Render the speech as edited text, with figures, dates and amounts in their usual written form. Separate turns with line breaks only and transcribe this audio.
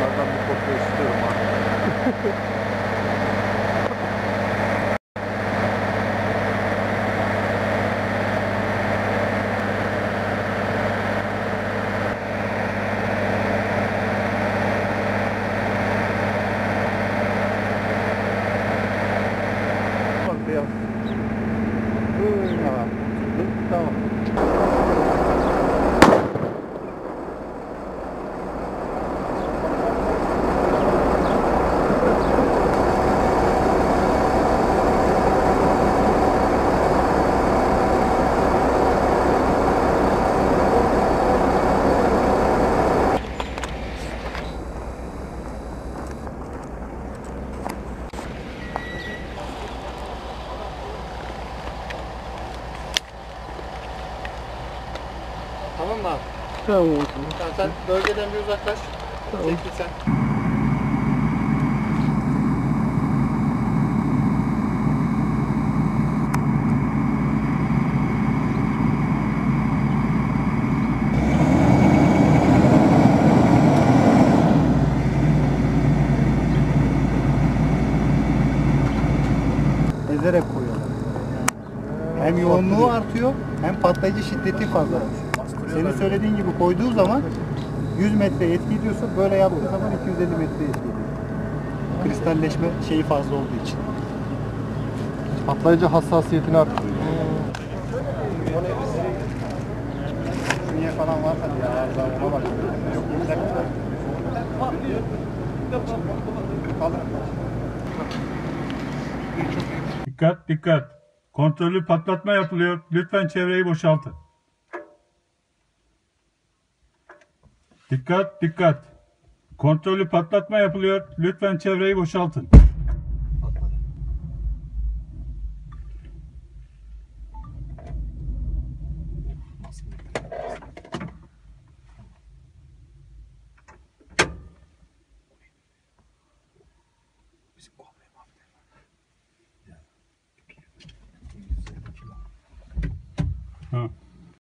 Bunlardan bir kopya istiyorum abi. Bak ya. Tamam.
Tamam mı abi?
Tamam.
Tamam, sen bölgeden bir uzaklaş.
Tamam.
Çekil sen.
Ezerek koyuyorlar. Hem yoğunluğu artıyor hem patlayıcı şiddeti fazla. Senin söylediğin gibi koyduğu zaman 100 metre etki ediyorsa böyle yaptığı zaman 250 metre etki ediyor. Kristalleşme şeyi fazla olduğu için.
Patlayıcı hassasiyetini arttırıyor.
Niye falan varsa diye ona bak. Yok,
Dikkat dikkat. Kontrollü patlatma yapılıyor. Lütfen çevreyi boşaltın. Dikkat dikkat. Kontrollü patlatma yapılıyor. Lütfen çevreyi boşaltın.